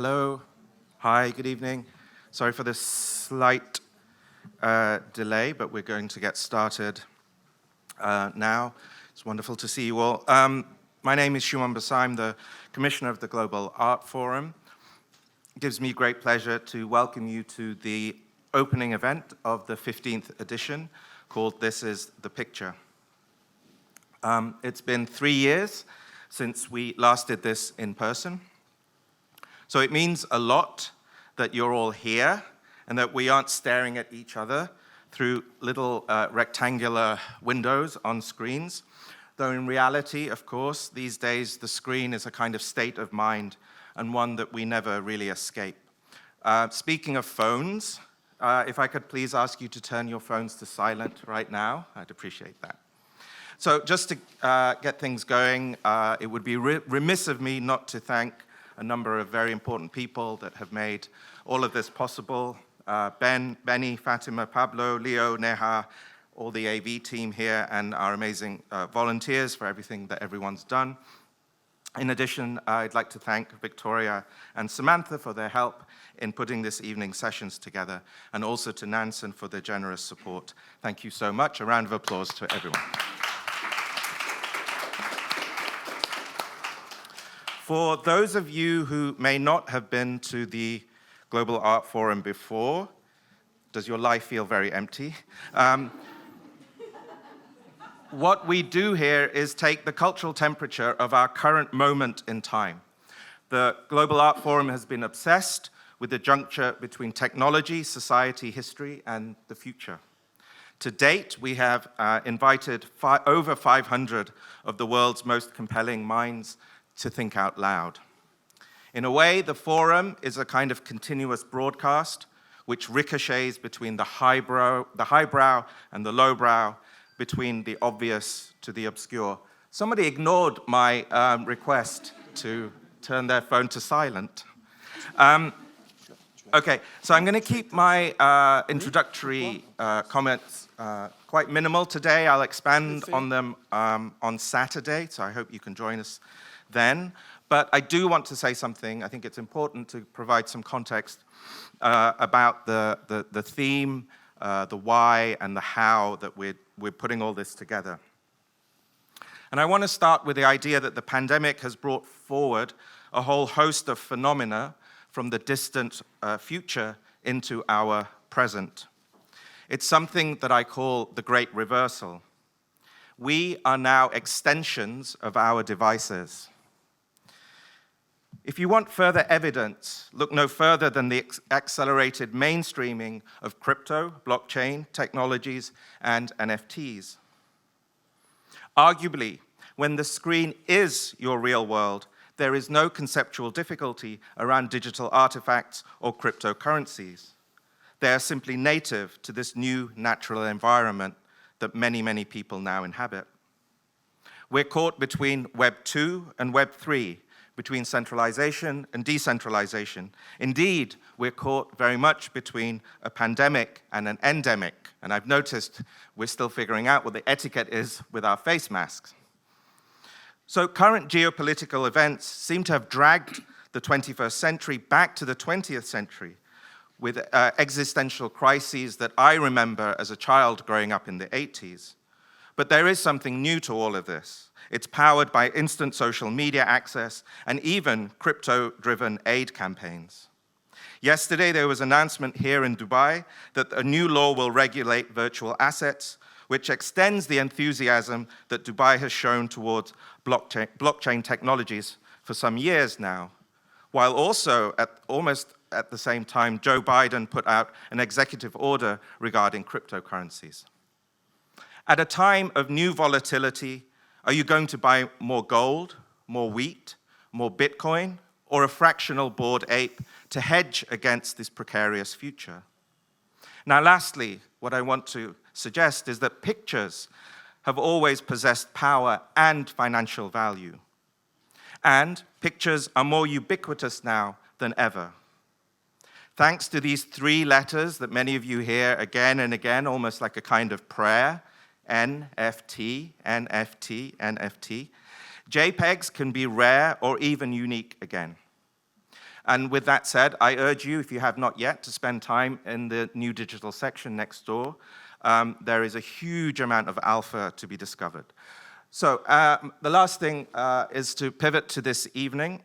Hello. Hi, good evening. Sorry for this slight delay, but we're going to get started now. It's wonderful to see you all. My name is Yuan. I'm the Commissioner of the Global Art Forum. It gives me great pleasure to welcome you to the opening event of the 15th edition called This is the Picture. It's been 3 years since we last did this in person. So it means a lot that you're all here and that we aren't staring at each other through little rectangular windows on screens. Though in reality, of course, these days the screen is a kind of state of mind and one that we never really escape. Speaking of phones, if I could please ask you to turn your phones to silent right now, I'd appreciate that. So just to get things going, it would be remiss of me not to thank a number of very important people that have made all of this possible. Benny, Fatima, Pablo, Leo, Neha, all the AV team here, and our amazing volunteers for everything that everyone's done. In addition, I'd like to thank Victoria and Samantha for their help in putting this evening's sessions together, and also to Nansen for their generous support. Thank you so much. A round of applause to everyone. For those of you who may not have been to the Global Art Forum before, does your life feel very empty? What we do here is take the cultural temperature of our current moment in time. The Global Art Forum has been obsessed with the juncture between technology, society, history, and the future. To date, we have invited over 500 of the world's most compelling minds to think out loud. In a way, the forum is a kind of continuous broadcast which ricochets between the highbrow and the lowbrow, between the obvious to the obscure. Somebody ignored my request to turn their phone to silent. Okay, so I'm going to keep my introductory comments quite minimal today. I'll expand on them on Saturday, so I hope you can join us then. But I do want to say something. I think it's important to provide some context about the theme, the why, and the how that we're putting all this together. And I want to start with the idea that the pandemic has brought forward a whole host of phenomena from the distant future into our present. It's something that I call the Great Reversal. We are now extensions of our devices. If you want further evidence, look no further than the accelerated mainstreaming of crypto, blockchain, technologies, and NFTs. Arguably, when the screen is your real world, there is no conceptual difficulty around digital artifacts or cryptocurrencies. They are simply native to this new natural environment that many, many people now inhabit. We're caught between Web 2 and Web 3, between centralization and decentralization. Indeed, we're caught very much between a pandemic and an endemic. And I've noticed we're still figuring out what the etiquette is with our face masks. So current geopolitical events seem to have dragged the 21st century back to the 20th century with existential crises that I remember as a child growing up in the 80s. But there is something new to all of this. It's powered by instant social media access and even crypto-driven aid campaigns. Yesterday, there was an announcement here in Dubai that a new law will regulate virtual assets, which extends the enthusiasm that Dubai has shown towards blockchain technologies for some years now, while also almost at the same time, Joe Biden put out an executive order regarding cryptocurrencies. At a time of new volatility, are you going to buy more gold, more wheat, more Bitcoin, or a fractional Bored Ape to hedge against this precarious future? Now, lastly, what I want to suggest is that pictures have always possessed power and financial value. And pictures are more ubiquitous now than ever. Thanks to these three letters that many of you hear again and again, almost like a kind of prayer, NFT, NFT, NFT, JPEGs can be rare or even unique again. And with that said, I urge you, if you have not yet, to spend time in the new digital section next door. There is a huge amount of alpha to be discovered. So the last thing is to pivot to this evening.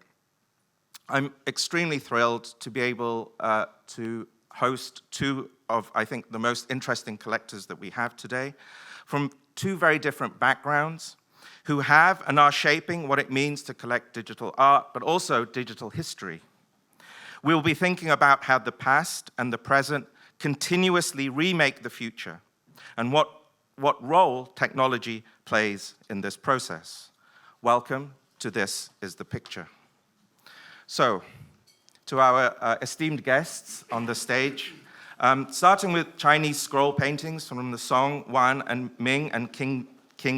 I'm extremely thrilled to be able to host two of, I think, the most interesting collectors that we have today, from two very different backgrounds, who have and are shaping what it means to collect digital art, but also digital history. We'll be thinking about how the past and the present continuously remake the future, and what role technology plays in this process. Welcome to This is the Picture. So, to our esteemed guests on the stage, starting with Chinese scroll paintings from the Song, Yuan, and Ming and Qing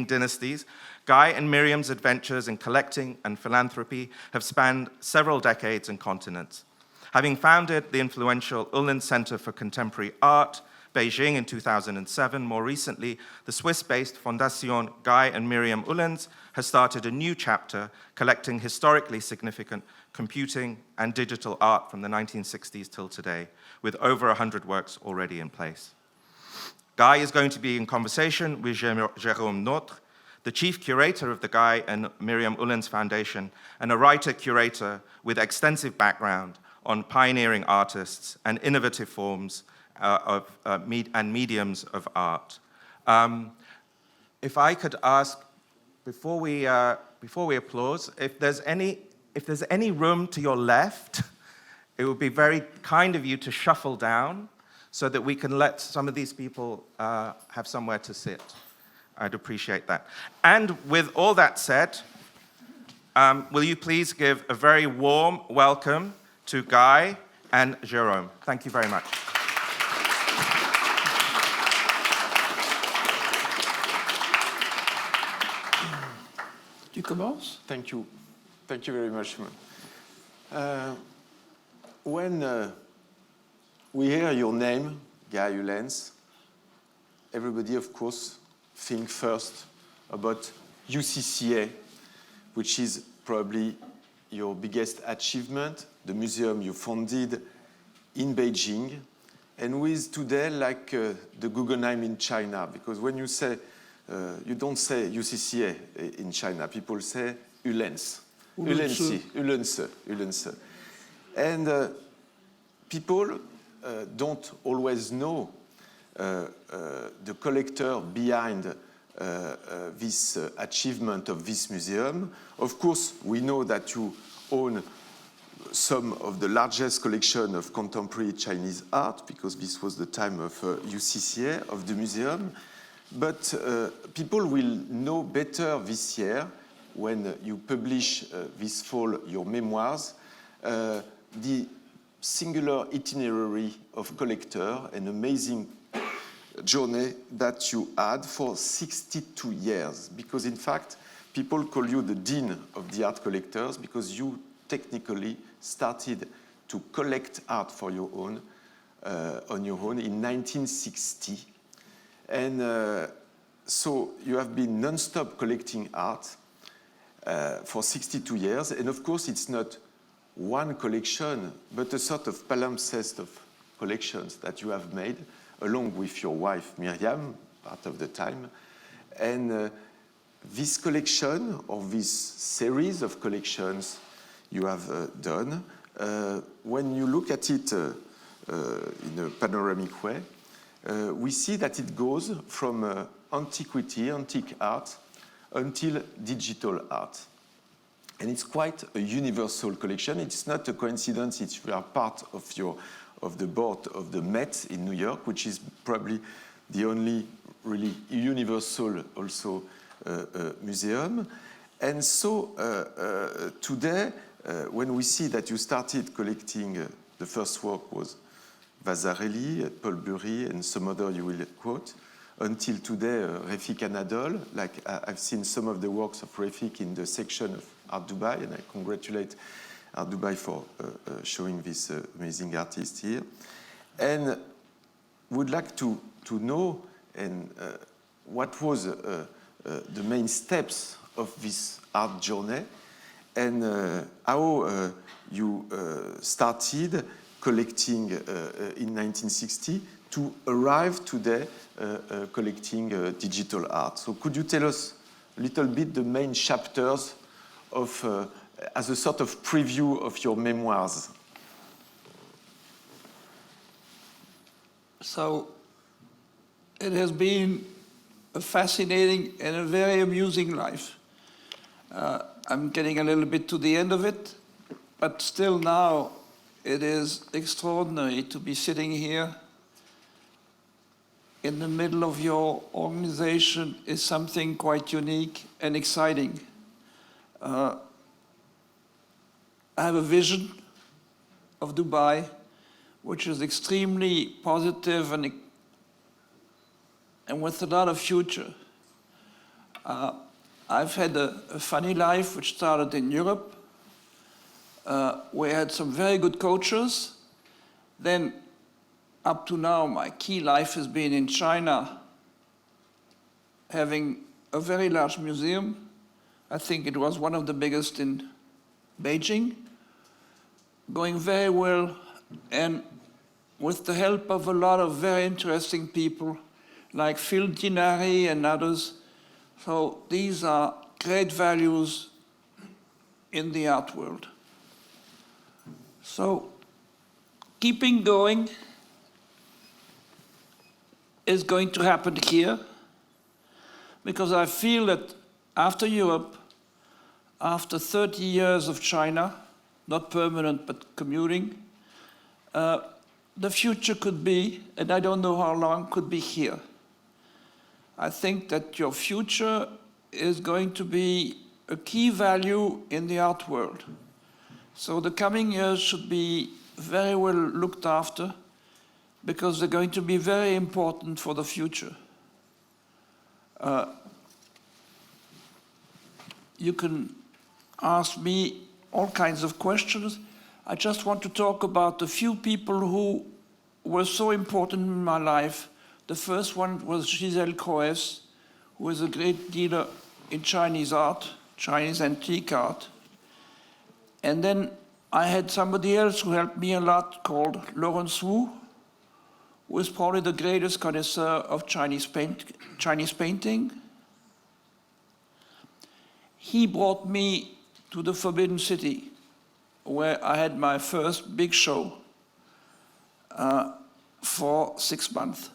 dynasties, Guy and Myriam's adventures in collecting and philanthropy have spanned several decades and continents. Having founded the influential Ullens Centre for Contemporary Art, Beijing in 2007, more recently, the Swiss-based Fondation Guy and Myriam Ullens has started a new chapter collecting historically significant computing and digital art from the 1960s till today, with over 100 works already in place. Guy is going to be in conversation with Jérôme Neutres, the chief curator of the Guy and Myriam Ullens Foundation, and a writer-curator with extensive background on pioneering artists and innovative forms and mediums of art. If I could ask, before we applause, if there's any room to your left, it would be very kind of you to shuffle down so that we can let some of these people have somewhere to sit. I'd appreciate that. And with all that said, will you please give a very warm welcome to Guy and Jérôme. Thank you very much. Tu commences? Thank you. Thank you very much. When we hear your name, Guy Ullens, everybody, of course, think first about UCCA, which is probably your biggest achievement, the museum you founded in Beijing, and with today like the Guggenheim in China, because when you say, you don't say UCCA in China, people say Ullens. Ullens. And people don't always know the collector behind this achievement of this museum. Of course, we know that you own some of the largest collection of contemporary Chinese art, because this was the time of UCCA, of the museum. But people will know better this year, when you publish this fall your memoirs, the singular itinerary of collector, an amazing journey that you had for 62 years. Because in fact, people call you the dean of the art collectors, because you technically started to collect art for your own, on your own in 1960. And so you have been non-stop collecting art for 62 years. And of course, it's not one collection, but a sort of palimpsest of collections that you have made, along with your wife, Myriam, part of the time. And this collection, or this series of collections you have done, when you look at it in a panoramic way, we see that it goes from antiquity, antique art, until digital art. And it's quite a universal collection. It's not a coincidence if you are part of the board of the Met in New York, which is probably the only really universal also museum. And so today, when we see that you started collecting, the first work was Vasarely, Paul Bury, and some other you will quote, until today, Refik Anadol. Like I've seen some of the works of Refik in the section of Art Dubai, and I congratulate Art Dubai for showing this amazing artist here. And would like to know and what was the main steps of this art journey, and how you started collecting in 1960 to arrive today collecting digital art. So could you tell us a little bit the main chapters of, as a sort of preview of your memoirs? So it has been a fascinating and a very amusing life. I'm getting a little bit to the end of it, but still now it is extraordinary to be sitting here in the middle of your organization. Is something quite unique and exciting. I have a vision of Dubai which is extremely positive and with a lot of future. I've had a funny life which started in Europe. We had some very good coaches. Then up to now, my key life has been in China, having a very large museum. I think it was one of the biggest in Beijing, going very well, and with the help of a lot of very interesting people like Phil Dinari and others. So these are great values in the art world. So keeping going is going to happen here, because I feel that after Europe, after 30 years of China, not permanent but commuting, the future could be, and I don't know how long, could be here. I think that your future is going to be a key value in the art world. So the coming years should be very well looked after, because they're going to be very important for the future. You can ask me all kinds of questions. I just want to talk about the few people who were so important in my life. The first one was Gisèle Croes, who is a great dealer in Chinese art, Chinese antique art. And then I had somebody else who helped me a lot called Lawrence Wu, who is probably the greatest connoisseur of Chinese painting. He brought me to the Forbidden City, where I had my first big show for 6 months.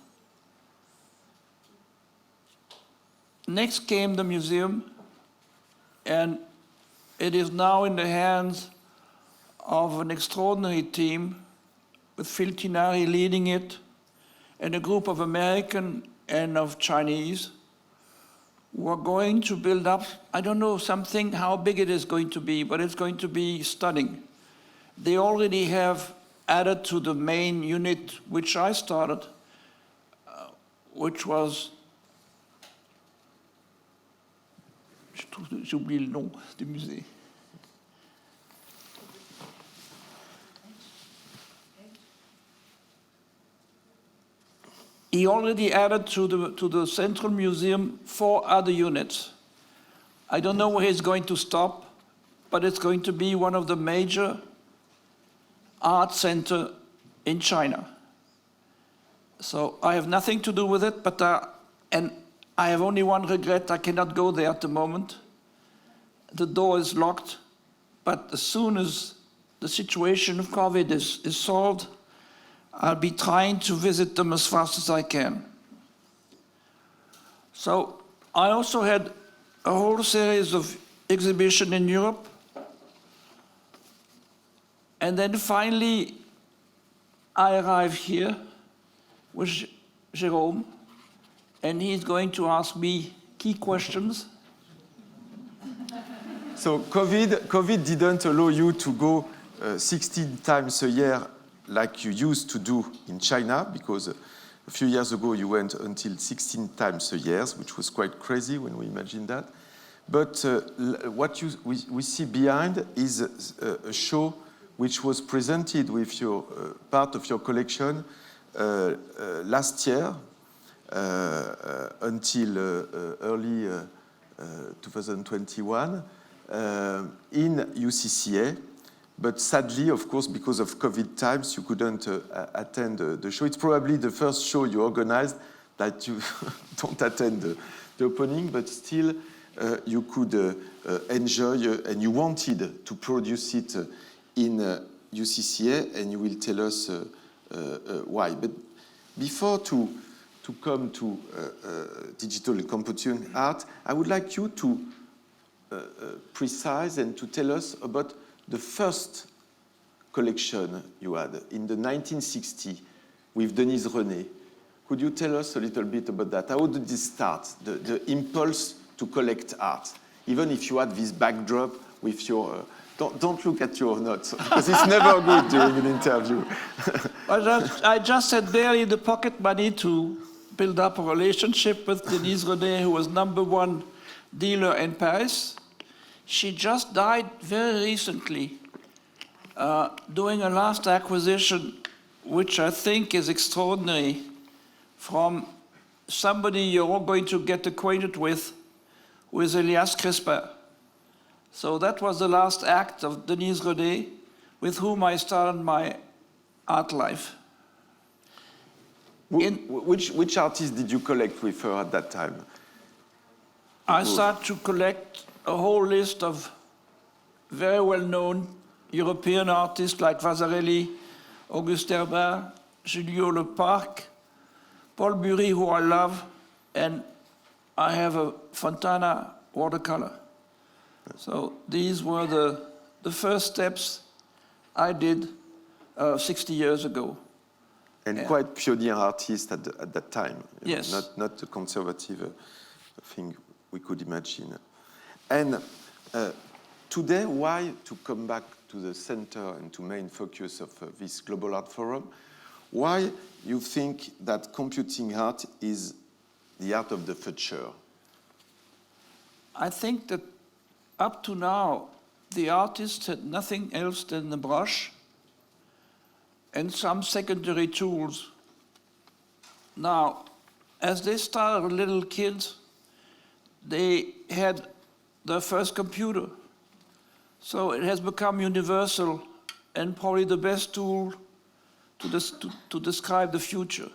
Next came the museum, and it is now in the hands of an extraordinary team with Phil Tinari leading it, and a group of American and of Chinese who are going to build up, I don't know something, how big it is going to be, but it's going to be stunning. They already have added to the main unit which I started, which was, j'ai oublié le nom du musée. He already added to the Central Museum 4 other units. I don't know where he's going to stop, but it's going to be one of the major art centers in China. So I have nothing to do with it, but and I have only one regret: I cannot go there at the moment. The door is locked, but as soon as the situation of COVID is solved, I'll be trying to visit them as fast as I can. So I also had a whole series of exhibitions in Europe. And then finally, I arrived here with Jérôme, and he's going to ask me key questions. So COVID didn't allow you to go 16 times a year like you used to do in China, because a few years ago you went until 16 times a year, which was quite crazy when we imagined that. But what we see behind is a show which was presented with your part of your collection last year until early 2021. in UCCA. But sadly, of course, because of COVID times, you couldn't attend the show. It's probably the first show you organized that you don't attend the opening, but still you could enjoy, and you wanted to produce it in UCCA, and you will tell us why. But before to come to digital and computing art, I would like you to precise and to tell us about the first collection you had in the 1960 with Denise René. Could you tell us a little bit about that? How did this start, the impulse to collect art? Even if you had this backdrop with your... don't look at your notes, because it's never good during an interview. I just had barely the pocket money to build up a relationship with Denise René, who was #1 dealer in Paris. She just died very recently, doing a last acquisition, which I think is extraordinary, from somebody you're all going to get acquainted with Elias Crispin. So that was the last act of Denise René, with whom I started my art life. Which artist did you collect with her at that time? I started to collect a whole list of very well-known European artists like Vasarely, Auguste Herbin, Julio Leparc, Paul Bury, who I love, and I have a Fontana watercolor. So these were the first steps I did 60 years ago. And quite pioneer artist at that time. Yes. Not the conservative thing we could imagine. And today, why, to come back to the center and to main focus of this Global Art Forum, why you think that computing art is the art of the future? I think that up to now, the artist had nothing else than the brush and some secondary tools. Now, as they started little kids, they had their first computer. So it has become universal and probably the best tool to describe the future.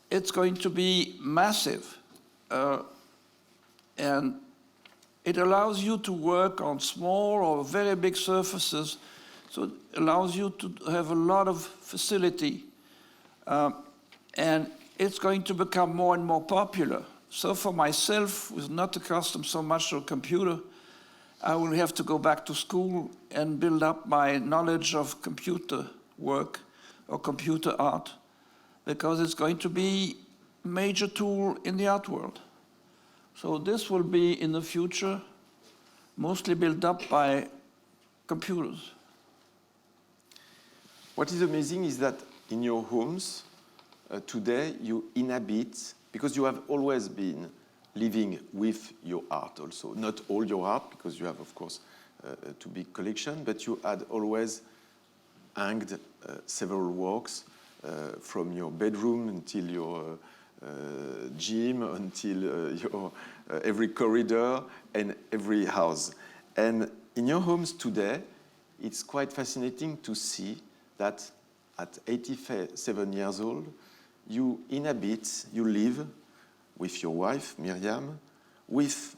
It's going to be massive. And it allows you to work on small or very big surfaces. So it allows you to have a lot of facility. And it's going to become more and more popular. So for myself, who's not accustomed so much to a computer, I will have to go back to school and build up my knowledge of computer work or computer art, because it's going to be a major tool in the art world. So this will be, in the future, mostly built up by computers. What is amazing is that in your homes today, you inhabit, because you have always been living with your art also. Not all your art, because you have, of course, a too big collection, but you had always hanged several works from your bedroom until your gym, until your every corridor and every house. And in your homes today, it's quite fascinating to see that at 87 years old, you inhabit, you live with your wife, Myriam, with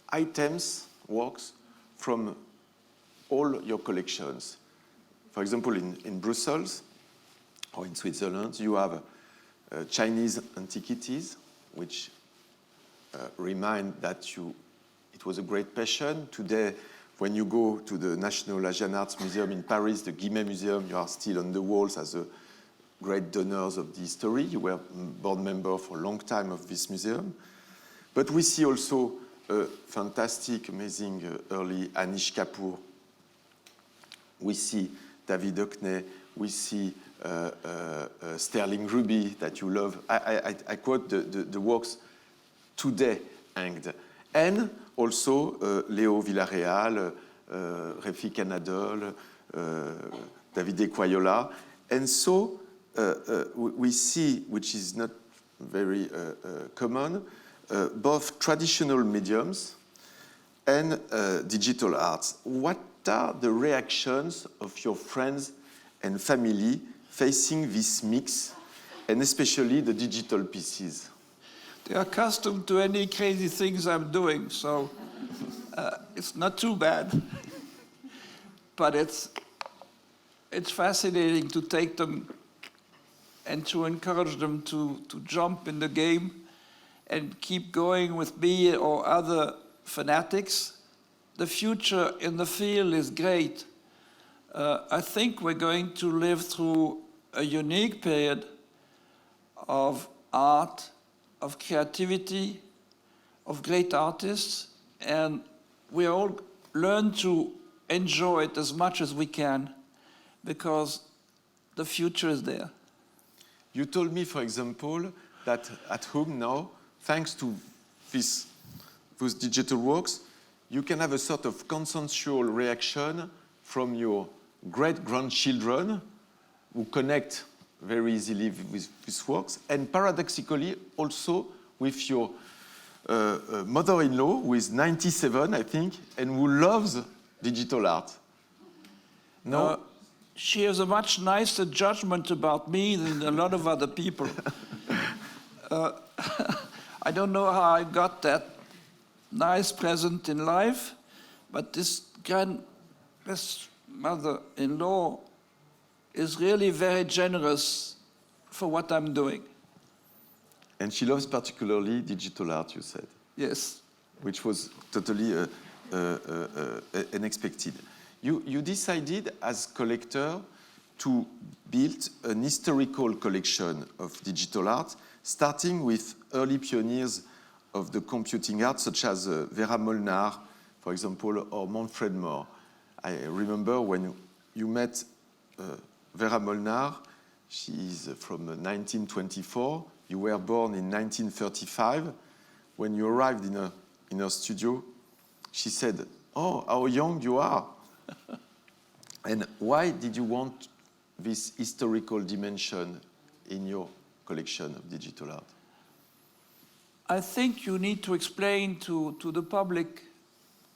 items, works from all your collections. For example, in Brussels or in Switzerland, you have Chinese antiquities, which remind that it was a great passion. Today, when you go to the National Asian Arts Museum in Paris, the Guimet Museum, you are still on the walls as a great donors of the history. You were board member for a long time of this museum. But we see also a fantastic, amazing early Anish Kapoor. We see David Hockney. We see Sterling Ruby that you love. I quote the works today hanged. And also Léo Villarreal, Refik Anadol, David Equayola. And so we see, which is not very common, both traditional mediums and digital arts. What are the reactions of your friends and family facing this mix, and especially the digital pieces? They are accustomed to any crazy things I'm doing, so it's not too bad. But it's fascinating to take them and to encourage them to jump in the game and keep going with me or other fanatics. The future in the field is great. I think we're going to live through a unique period of art, of creativity, of great artists, and we all learn to enjoy it as much as we can because the future is there. You told me, for example, that at home now, thanks to those digital works, you can have a sort of consensual reaction from your great-grandchildren who connect very easily with these works, and paradoxically also with your mother-in-law, who is 97, I think, and who loves digital art. No? She has a much nicer judgment about me than a lot of other people. I don't know how I got that nice present in life, but this mother-in-law is really very generous for what I'm doing. And she loves particularly digital art, you said. Yes. Which was totally unexpected. You decided as collector to build an historical collection of digital art, starting with early pioneers of the computing art, such as Vera Molnar, for example, or Manfred Mohr. I remember when you met Vera Molnar. She is from 1924. You were born in 1935. When you arrived in her studio, she said, "Oh, how young you are." And why did you want this historical dimension in your collection of digital art? I think you need to explain to the public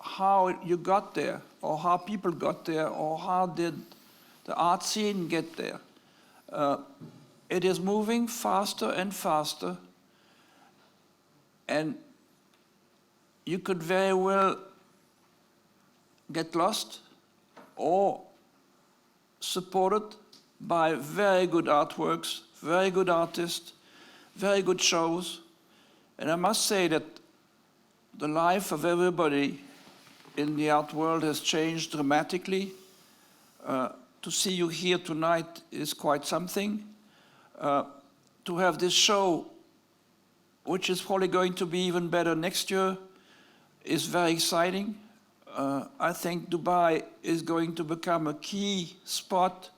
how you got there, or how people got there, or how did the art scene get there. It is moving faster and faster, and you could very well get lost or supported by very good artworks, very good artists, very good shows. And I must say that the life of everybody in the art world has changed dramatically. To see you here tonight is quite something. To have this show, which is probably going to be even better next year, is very exciting. I think Dubai is going to become a key spot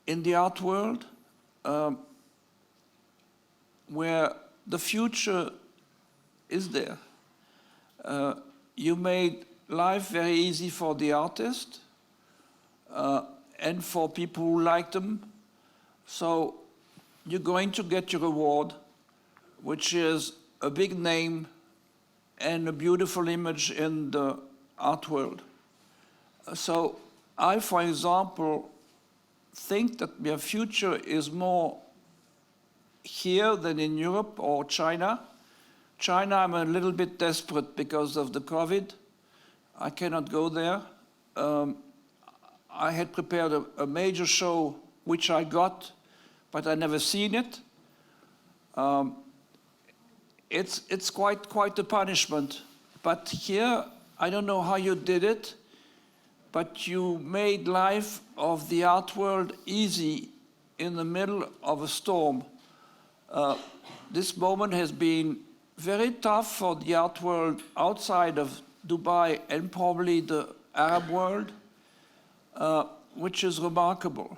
in the art world, where the future is there. You made life very easy for the artist and for people who like them. So you're going to get your reward, which is a big name and a beautiful image in the art world. So I, for example, think that their future is more here than in Europe or China. China, I'm a little bit desperate because of the COVID. I cannot go there. I had prepared a major show, which I got, but I never seen it. It's quite a punishment. But here, I don't know how you did it, but you made life of the art world easy in the middle of a storm. This moment has been very tough for the art world outside of Dubai and probably the Arab world, which is remarkable.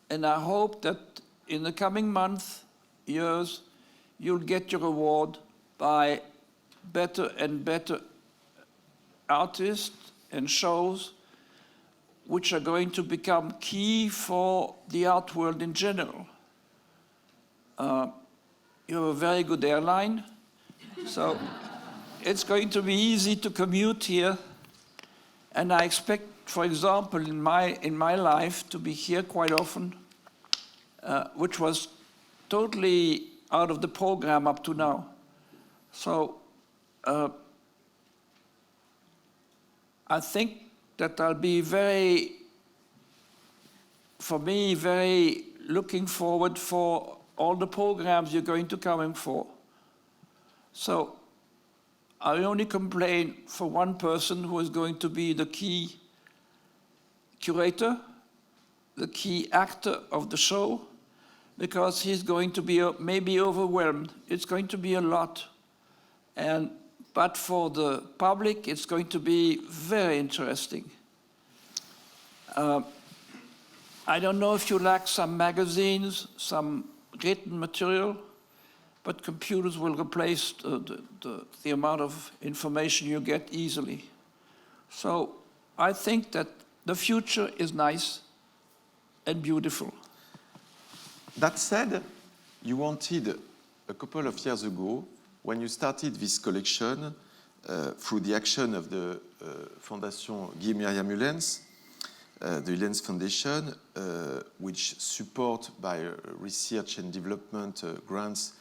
And I hope that in the coming months, years, you'll get your reward by better and better artists and shows which are going to become key for the art world in general. you have a very good airline, so it's going to be easy to commute here. And I expect, for example, in my life, to be here quite often, which was totally out of the program up to now. So I think that I'll be very looking forward for all the programs you're going to come in for. So I only complain for one person who is going to be the key curator, the key actor of the show, because he's going to be maybe overwhelmed. It's going to be a lot. But for the public, it's going to be very interesting. I don't know if you like some magazines, some written material, but computers will replace the amount of information you get easily. So I think that the future is nice and beautiful. That said, you wanted a couple of years ago, when you started this collection through the action of the Fondation Myriam Ullens, the Ullens Foundation, which support by research and development grants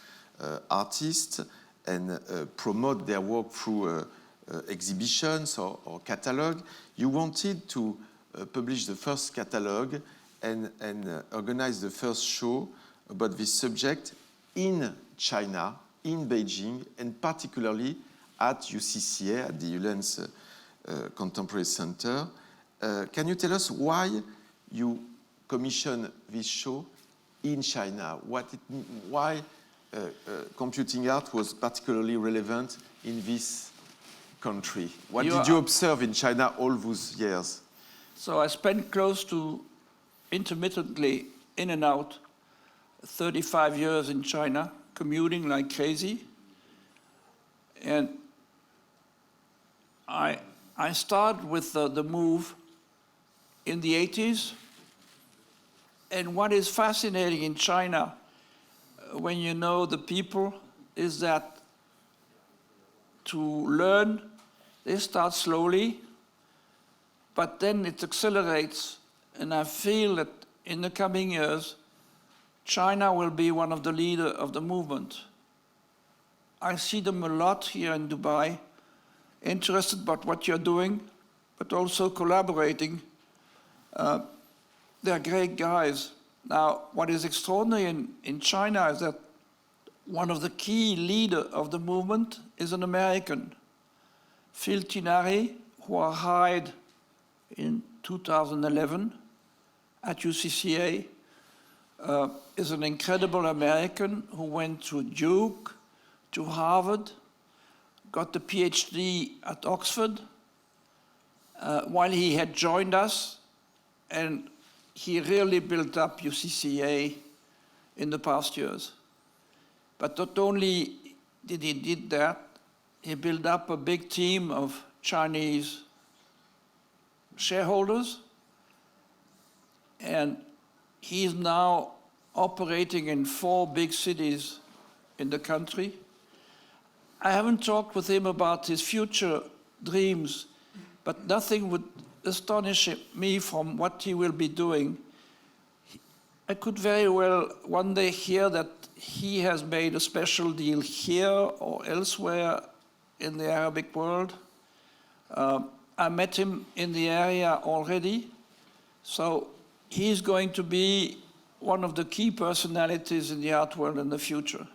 artists and promote their work through exhibitions or catalog. You wanted to publish the first catalog and organize the first show about this subject in China, in Beijing, and particularly at UCCA, at the Ullens Contemporary Center. Can you tell us why you commissioned this show in China? Why computing art was particularly relevant in this country? What did you observe in China all those years? So I spent close to intermittently in and out 35 years in China, commuting like crazy. And I started with the move in the 80s. And what is fascinating in China, when you know the people, is that to learn, they start slowly, but then it accelerates. And I feel that in the coming years, China will be one of the leaders of the movement. I see them a lot here in Dubai, interested about what you're doing, but also collaborating. They're great guys. Now, what is extraordinary in China is that one of the key leaders of the movement is an American, Phil Tinari, who I hired in 2011 at UCCA, is an incredible American who went to Duke, to Harvard, got the PhD at Oxford, while he had joined us, and he really built up UCCA in the past years. But not only did he did that, he built up a big team of Chinese shareholders, and he is now operating in 4 big cities in the country. I haven't talked with him about his future dreams, but nothing would astonish me from what he will be doing. I could very well one day hear that he has made a special deal here or elsewhere in the Arabic world. I met him in the area already, so he's going to be one of the key personalities in the art world in the future.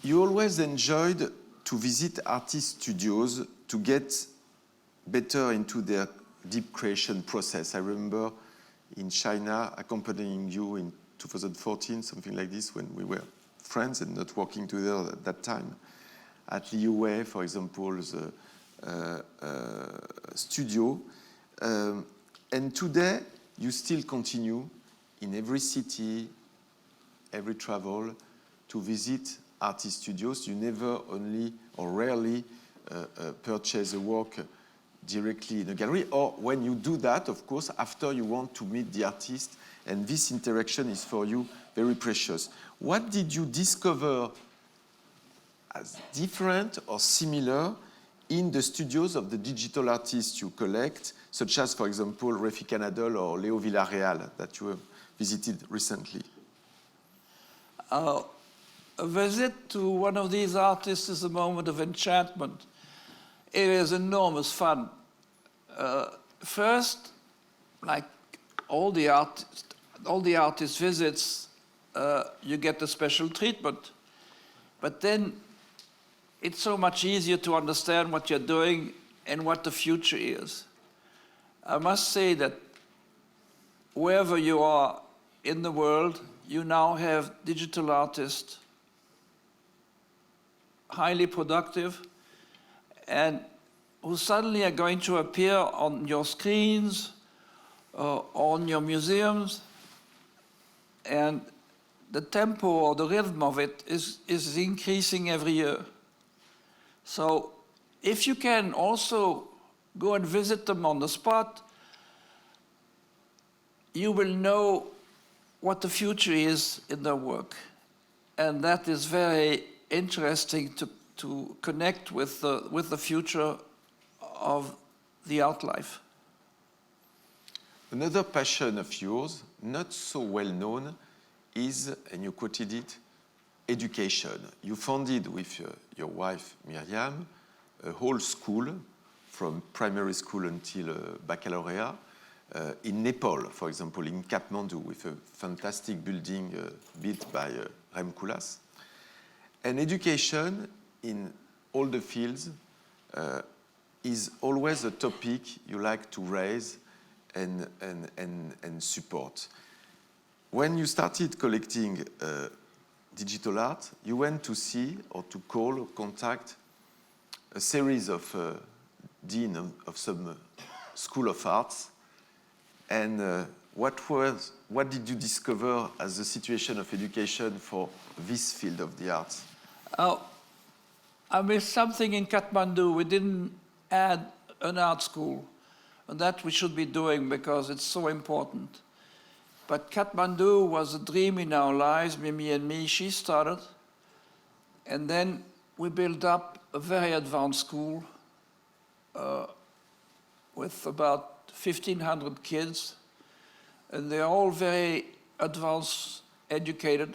You always enjoyed to visit artist studios to get better into their deep creation process. I remember in China accompanying you in 2014, something like this, when we were friends and not working together at that time. At Liu, for example, the studio. And today, you still continue in every city, every travel, to visit artist studios. You never only or rarely purchase a work directly in a gallery, or when you do that, of course, after you want to meet the artist and this interaction is for you very precious. What did you discover as different or similar in the studios of the digital artists you collect, such as, for example, Refik Anadol or Leo Villarreal that you have visited recently? A visit to one of these artists is a moment of enchantment. It is enormous fun. First, like all the artist visits, you get a special treatment. But then it's so much easier to understand what you're doing and what the future is. I must say that wherever you are in the world, you now have digital artists, highly productive, and who suddenly are going to appear on your screens, on your museums, and the tempo or the rhythm of it is increasing every year. So if you can also go and visit them on the spot, you will know what the future is in their work. And that is very interesting to connect with the future of the art life. Another passion of yours, not so well known, is, and you quoted it, education. You founded with your wife, Myriam, a whole school from primary school until baccalaureate in Nepal, for example, in Kathmandu, with a fantastic building built by Rem Koolhaas. And education in all the fields is always a topic you like to raise and support. When you started collecting digital art, you went to see or to call or contact a series of dean of some school of arts. And what did you discover as the situation of education for this field of the arts? I missed something in Kathmandu. We didn't add an art school, and that we should be doing because it's so important. But Kathmandu was a dream in our lives, Mimi and me. She started, and then we built up a very advanced school with about 1,500 kids, and they're all very advanced educated.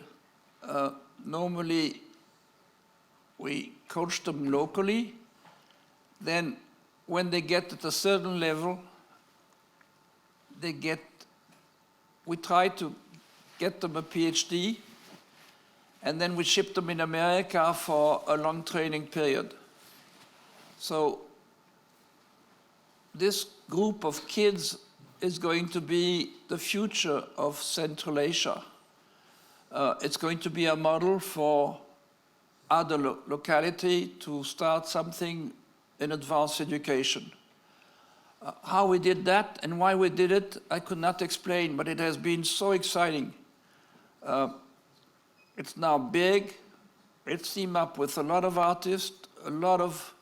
Normally, we coach them locally. Then, when they get at a certain level, we try to get them a PhD, and then we ship them in America for a long training period. So this group of kids is going to be the future of Central Asia. It's going to be a model for other locality to start something in advanced education. How we did that and why we did it, I could not explain, but it has been so exciting. It's now big. It's teamed up with a lot of artists, a lot of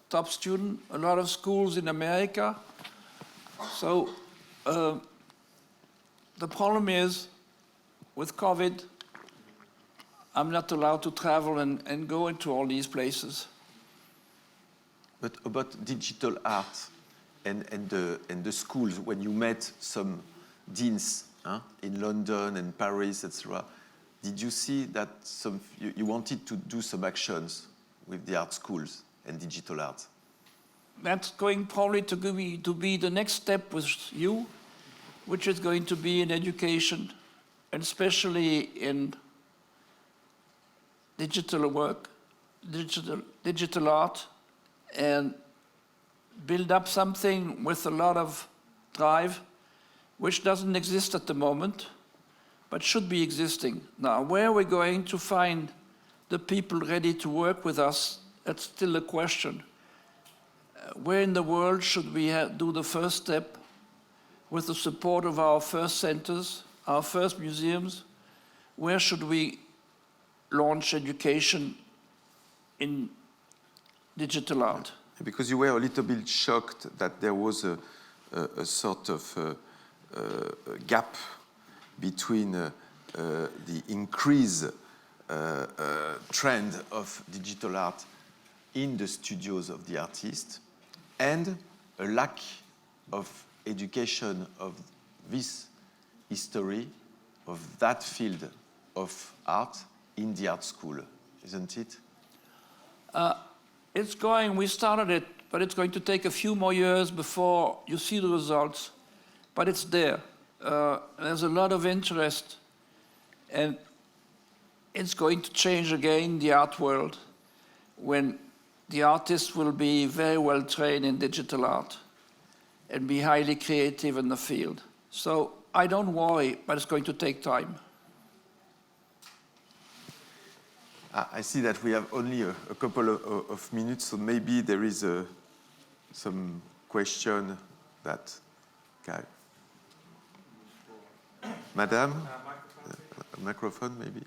top students, a lot of schools in America. So the problem is, with COVID, I'm not allowed to travel and go into all these places. But about digital art and the schools, when you met some deans in London and Paris, etc., did you see that you wanted to do some actions with the art schools and digital art? That's going probably to be the next step with you, which is going to be in education, and especially in digital work, digital art, and build up something with a lot of drive, which doesn't exist at the moment, but should be existing. Now, where are we going to find the people ready to work with us? That's still a question. Where in the world should we do the first step with the support of our first centers, our first museums? Where should we launch education in digital art? Because you were a little bit shocked that there was a sort of gap between the increased trend of digital art in the studios of the artist and a lack of education of this history of that field of art in the art school, isn't it? It's going, we started it, but it's going to take a few more years before you see the results. But it's there. There's a lot of interest, and it's going to change again the art world when the artists will be very well trained in digital art and be highly creative in the field. So I don't worry, but it's going to take time. I see that we have only a couple of minutes, so maybe there is some question that... Okay. Madame, microphone maybe.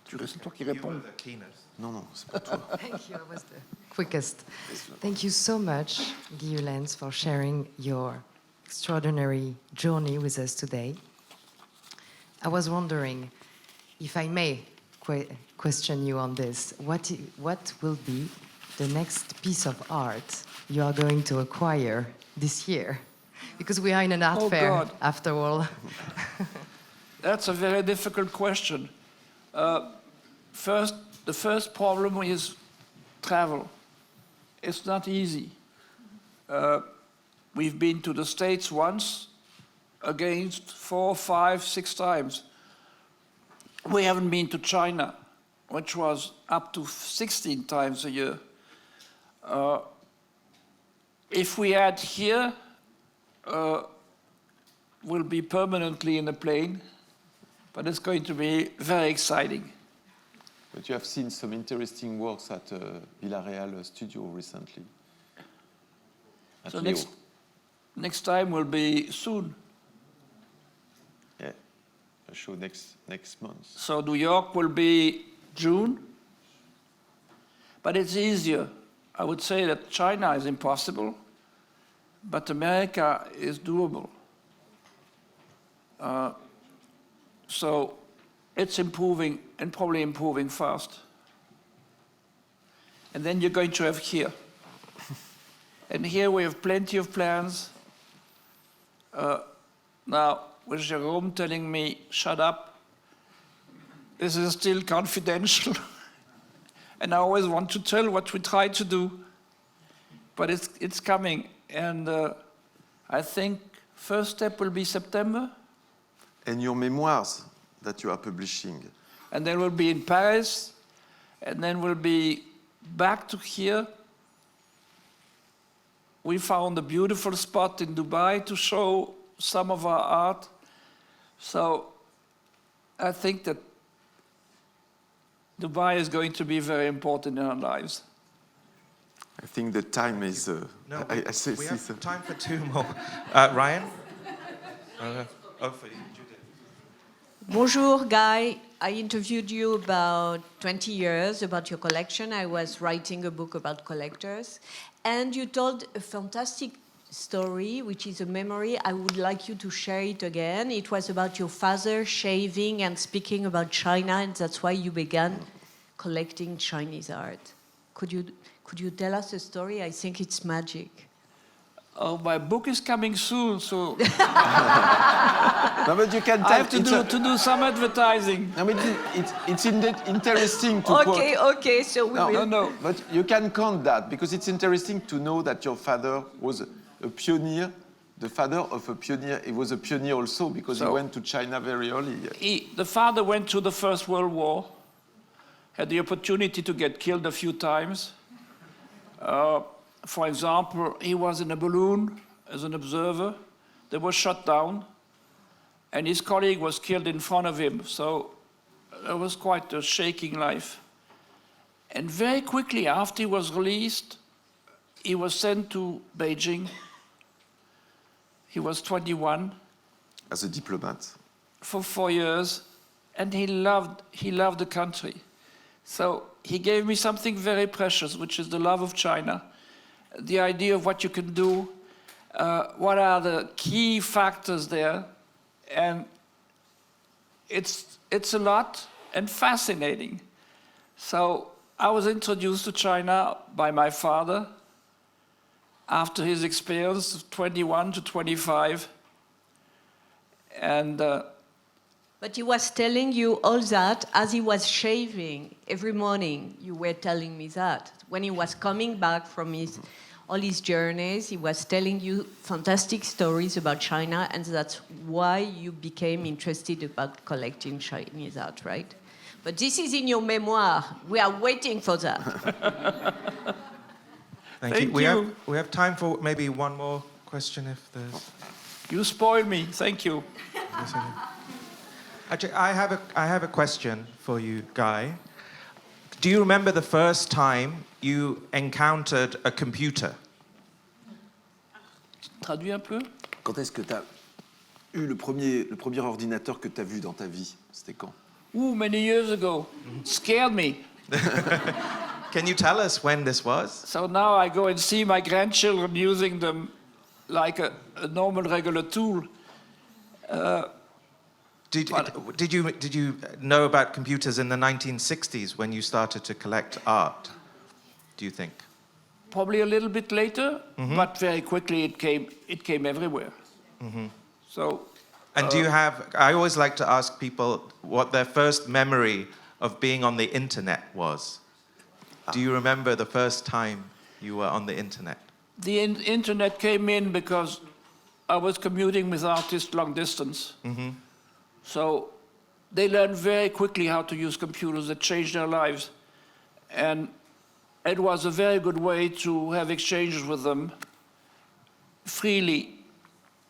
Tu restes toi qui réponds. Non, c'est pas toi. Thank you, I was the quickest. Thank you so much, Ullens, for sharing your extraordinary journey with us today. I was wondering, if I may question you on this, what will be the next piece of art you are going to acquire this year? Because we are in an art fair, God. after all. That's a very difficult question. The first problem is travel. It's not easy. We've been to the States once, against 4, 5, 6 times. We haven't been to China, which was up to 16 times a year. If we add here, we'll be permanently in a plane, but it's going to be very exciting. But you have seen some interesting works at Villarreal studio recently. At So Leo. next time will be soon. Yeah, a show next month. So New York will be June, but it's easier. I would say that China is impossible, but America is doable. So it's improving and probably improving fast. And then you're going to have here. And here we have plenty of plans. Now, with Jérôme telling me, shut up, this is still confidential. And I always want to tell what we try to do. But it's coming. And I think first step will be September. And your memoirs that you are publishing. And then we'll be in Paris. And then we'll be back to here. We found a beautiful spot in Dubai to show some of our art. So I think that Dubai is going to be very important in our lives. I think the time is... No, I we see have some- time for 2 more. Ryan? For you, Judith. Bonjour, Guy. I interviewed you about 20 years about your collection. I was writing a book about collectors. And you told a fantastic story, which is a memory. I would like you to share it again. It was about your father shaving and speaking about China, and that's why you began collecting Chinese art. Could you tell us a story? I think it's magic. Oh, my book is coming soon, so No, but you can tell. I have to do some advertising. No, but it's interesting to quote. Okay, so we will. No. But you can count that because it's interesting to know that your father was a pioneer, the father of a pioneer. He was a pioneer also because he went to China very early. The father went to the First World War, had the opportunity to get killed a few times. For example, he was in a balloon as an observer. They were shot down, and his colleague was killed in front of him. So it was quite a shaking life. And very quickly after he was released, he was sent to Beijing. He was 21. As a diplomat. For 4 years, and he loved the country. So he gave me something very precious, which is the love of China, the idea of what you can do, what are the key factors there, And it's a lot and fascinating. So I was introduced to China by my father after his experience of 21 to 25. And But he was telling you all that as he was shaving every morning. You were telling me that. When he was coming back from all his journeys, he was telling you fantastic stories about China, and that's why you became interested about collecting Chinese art, right? But this is in your memoir. We are waiting for that. Thank you. Thank We have time for maybe one more question if there's... you spoiled me. Thank you. Actually, I have a question for you, Guy. Do you remember the first time you encountered a computer? Traduis un peu. Quand est-ce que tu as eu le premier ordinateur que tu as vu dans ta vie? C'était quand? Ooh, many years ago. Scared me. Can you tell us when this was? So now I go and see my grandchildren using them like a normal, regular tool. Did you know about computers in the 1960s when you started to collect art, do you think? Probably a little bit later, but very quickly it came everywhere. So. And do you have, I always like to ask people what their first memory of being on the internet was. Do you remember the first time you were on the internet? The internet came in because I was commuting with artists long distance. So they learned very quickly how to use computers. That changed their lives. And it was a very good way to have exchanges with them freely.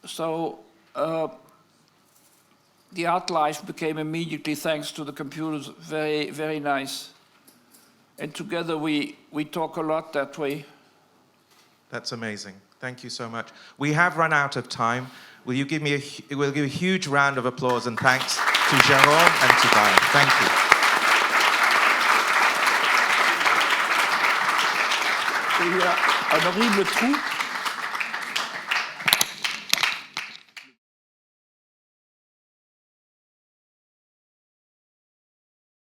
So the art life became immediately, thanks to the computers, very, very nice. And together we talk a lot that way. That's amazing. Thank you so much. We have run out of time. Will you give me we'll give a huge round of applause and thanks to Jérôme and to Guy. Thank you. Il y a un horrible trou.